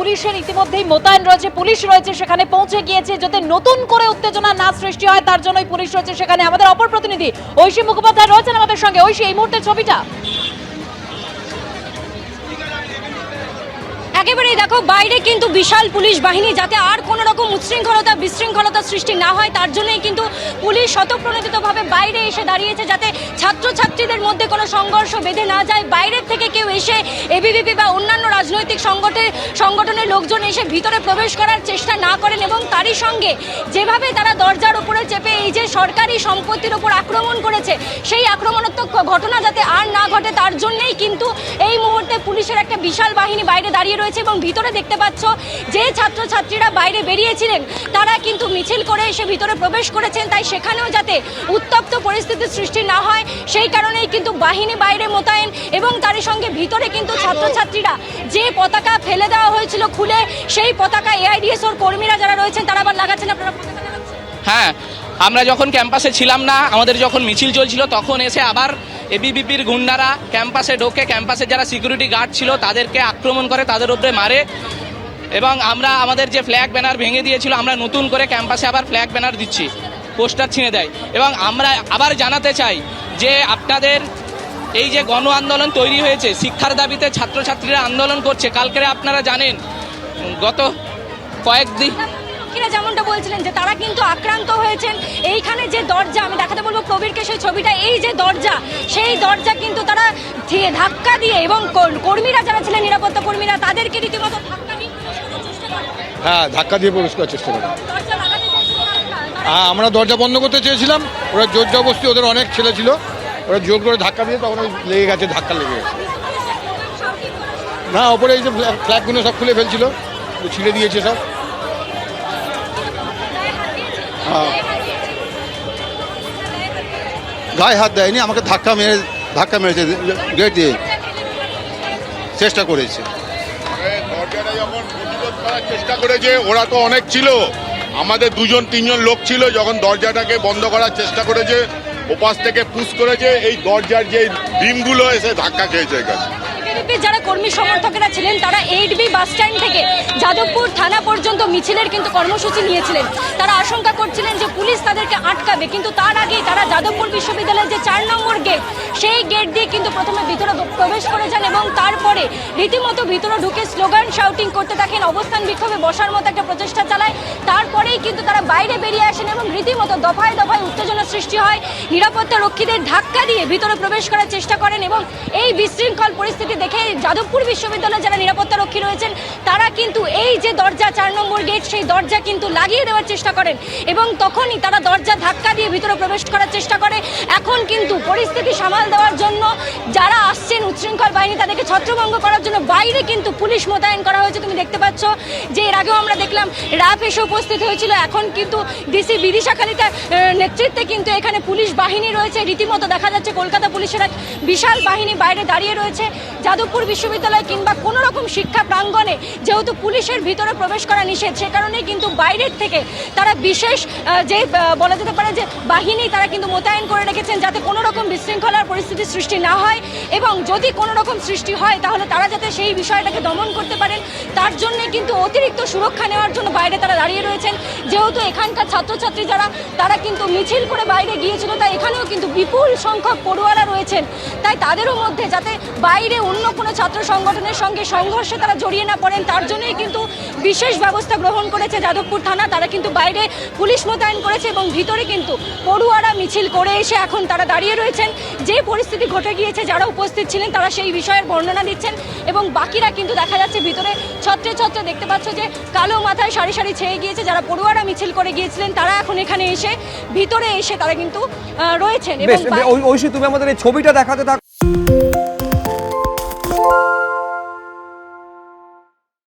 পুলিশের ইতিমধ্যেই মোতায়েন রয়েছে, পুলিশ রয়েছে সেখানে পৌঁছে গিয়েছে, যাতে নতুন করে উত্তেজনা না সৃষ্টি হয় তার জন্যই পুলিশ রয়েছে সেখানে। আমাদের অপর প্রতিনিধি ঐশী মুখোপাধ্যায় রয়েছেন আমাদের সঙ্গে। ঐশী, এই মুহূর্তে ছবিটা একেবারেই দেখো, বাইরে কিন্তু বিশাল পুলিশ বাহিনী, যাতে আর কোনো রকম উচ্ছৃঙ্খলতা বিশৃঙ্খলতা সৃষ্টি না হয় তার জন্যই কিন্তু পুলিশ স্বতঃপ্রণোদিতভাবে বাইরে এসে দাঁড়িয়েছে, যাতে ছাত্রছাত্রীদের মধ্যে কোনো সংঘর্ষ বেঁধে না যায়। বাইরের থেকে কেউ এসে এবিভিপি বা অন্যান্য রাজনৈতিক সংগঠনের লোকজন এসে ভিতরে প্রবেশ করার চেষ্টা না করেন, এবং তারই সঙ্গে যেভাবে তারা দরজার উপরে চেপে এই যে সরকারি সম্পত্তির উপর আক্রমণ করেছে, সেই আক্রমণাত্মক ঘটনা যাতে আর না ঘটে তার জন্যই কিন্তু এই মুহূর্তে পুলিশের একটা বিশাল বাহিনী বাইরে দাঁড়িয়ে রয়েছে। এবং ভিতরে দেখতে পাচ্ছ যে ছাত্রছাত্রীরা বাইরে বেরিয়েছিলেন তারা কিন্তু মিছিল করে এসে ভিতরে প্রবেশ করেছেন, তাই সেখানেও যাতে উত্তপ্ত পরিস্থিতির সৃষ্টি না হয় সেই কারণেই কিন্তু বাহিনী বাইরে মোতায়েন। এবং তারই সঙ্গে ভিতরে কিন্তু ছাত্রছাত্রীরা যে পতাকা ফেলে দেওয়া হয়েছিল খুলে, সেই পতাকা এআইডিএসওর কর্মীরা যারা রয়েছেন তারা আবার লাগাচ্ছেন। আপনারা পতাকা লাগাচ্ছেন? হ্যাঁ, আমরা যখন ক্যাম্পাসে ছিলাম না, আমাদের যখন মিছিল চলছিল তখন এসে আবার এবিভিপির গুন্ডারা ক্যাম্পাসে ঢোকে, ক্যাম্পাসে যারা সিকিউরিটি গার্ড ছিল তাদেরকে আক্রমণ করে, তাদের উপরে মারে। এবং আমরা আমাদের যে ফ্ল্যাগ ব্যানার ভেঙে দিয়েছিল, আমরা নতুন করে ক্যাম্পাসে আবার ফ্ল্যাগ ব্যানার দিচ্ছি, পোস্টার ছিঁড়ে দেয়। এবং আমরা আবার জানাতে চাই যে আপনাদের এই যে গণ আন্দোলন তৈরি হয়েছে, শিক্ষার দাবিতে ছাত্রছাত্রীরা আন্দোলন করছে। কালকে আপনারা জানেন গত কয়েকদিন যেমনটা বলছিলেন যে তারা কিন্তু আক্রান্ত হয়েছেন। এইখানে যে দরজা, আমি দেখাতে বলবো প্রবীরকে সেই ছবিটা, এই যে দরজা, সেই দরজা কিন্তু তারা ধাক্কা দিয়ে, এবং কর্মীরা যারা ছিলেন নিরাপত্তা কর্মীরা তাদেরকে রীতিমতো ধাক্কা দিয়ে চেষ্টা করে। হ্যাঁ, ধাক্কা দিয়ে প্রবেশ করার চেষ্টা করে। হ্যাঁ, আমরা দরজা বন্ধ করতে চেয়েছিলাম, ওরা জোর জবরদস্তি, ওদের অনেক ছেলে ছিল, ওরা জোর করে ধাক্কা দিয়ে তখন ওই লেগে গেছে, ধাক্কা লেগে গেছে। না, ওপরে এই যে ফ্ল্যাগগুলো সব খুলে ফেলছিল, ছিঁড়ে দিয়েছে সব। হ্যাঁ, গায়ে হাত দেয়নি, আমাকে ধাক্কা মেরেছে গেট দিয়ে, চেষ্টা করেছে। দরজাটা যখন প্রতিরোধ করার চেষ্টা করেছে, ওরা তো অনেক ছিল, আমাদের 2-3 লোক ছিল, যখন দরজাটাকে বন্ধ করার চেষ্টা করেছে ওপাশ থেকে পুশ করেছে, এই দরজার যে ডিমগুলো এসে ধাক্কা খেয়েছে এখানে। যারা কর্মী সমর্থকেরা ছিলেন তারা 8B বাস স্ট্যান্ড থেকে যাদবপুর থানা পর্যন্ত মিছিলের কিন্তু কর্মসূচি নিয়েছিলেন। তারা আশঙ্কা করছিলেন যে পুলিশ তাদেরকে আটকাবে, কিন্তু তার আগেই তারা যাদবপুর বিশ্ববিদ্যালয়ের যে 4 নম্বর গেট, সেই গেট দিয়ে কিন্তু প্রথমে ভিতরে প্রবেশ করে যান, এবং তারপরে রীতিমতো ভিতরে ঢুকে স্লোগান শাউটিং করতে থাকেন, অবস্থান বিক্ষোভে বসার মতো একটা প্রচেষ্টা চালায়। তারপরেই কিন্তু তারা বাইরে বেরিয়ে আসেন এবং রীতিমতো দফায় দফায় উত্তেজনা সৃষ্টি হয়। নিরাপত্তা রক্ষীদের ধাক্কা দিয়ে ভিতরে প্রবেশ করার চেষ্টা করেন, এবং এই বিশৃঙ্খল পরিস্থিতি দেখে যাদবপুর বিশ্ববিদ্যালয়ে যারা নিরাপত্তা রক্ষী রয়েছেন তারা কিন্তু এই যে দরজা 4 নম্বর গেট, সেই দরজা কিন্তু লাগিয়ে দেওয়ার চেষ্টা করেন, এবং তখনই তারা দরজা ধাক্কা দিয়ে ভিতরে প্রবেশ করার চেষ্টা করে। এখন কিন্তু পরিস্থিতি সামাল দেওয়ার জন্য যারা আসছেন উচ্ছৃঙ্খল বাহিনী, তাদেরকে ছত্রভঙ্গ করার জন্য বাইরে কিন্তু পুলিশ মোতায়েন করা হয়েছে। তুমি দেখতে পাচ্ছ যে এর আগেও আমরা দেখলাম র্যাব এসে উপস্থিত হয়েছিল, এখন কিন্তু ডিসি বিদিশা খালিতার নেতৃত্বে কিন্তু এখানে পুলিশ বাহিনী রয়েছে। রীতিমতো দেখা যাচ্ছে কলকাতা পুলিশের এক বিশাল বাহিনী বাইরে দাঁড়িয়ে রয়েছে। যাদবপুর বিশ্ববিদ্যালয় কিংবা কোনো রকম শিক্ষা প্রাঙ্গণে যেহেতু পুলিশের ভিতরে প্রবেশ করা নিষেধ, সে কারণেই কিন্তু বাইরের থেকে তারা বিশেষ যে বলা যেতে পারে যে বাহিনী তারা কিন্তু মোতায়েন করে রেখেছেন, যাতে কোনো রকম বিশৃঙ্খলার পরিস্থিতির সৃষ্টি না হয়, এবং যদি কোনো রকম সৃষ্টি হয় তাহলে তারা যাতে সেই বিষয়টাকে দমন করতে পারেন তার জন্য কিন্তু অতিরিক্ত সুরক্ষা নেওয়ার জন্য বাইরে তারা দাঁড়িয়ে রয়েছেন। যেহেতু এখানকার ছাত্রছাত্রী যারা তারা কিন্তু মিছিল করে বাইরে গিয়েছিল, তাই এখানেও কিন্তু বিপুল সংখ্যক পড়ুয়ারা রয়েছেন, তাই তাদেরও মধ্যে যাতে বাইরে অন্য কোনো ছাত্র সংগঠনের সঙ্গে সংঘর্ষে তারা জড়িয়ে না পড়েন তার জন্যই কিন্তু বিশেষ ব্যবস্থা গ্রহণ করেছে যাদবপুর থানা। তারা কিন্তু বাইরে পুলিশ মোতায়েন করেছে, এবং ভিতরে কিন্তু পড়ুয়ারা মিছিল করে এসে এখন তারা দাঁড়িয়ে রয়েছেন। যে পরিস্থিতি ঘটে গিয়েছে, যারা উপস্থিত ছিলেন তারা সেই বিষয়ের বর্ণনা দিচ্ছেন, এবং বাকিরা কিন্তু দেখা যাচ্ছে ভিতরে ছত্রে ছত্রে দেখতে পাচ্ছ যে কালো মাথায় সারি সারি ছেয়ে গিয়েছে, যারা পড়ুয়ারা মিছিল করে গিয়েছিলেন তারা এখন এখানে এসে ভিতরে এসে তারা কিন্তু রয়েছেন। এবং ঐশী, তুমি আমাদের এই ছবিটা দেখাতে থাকো।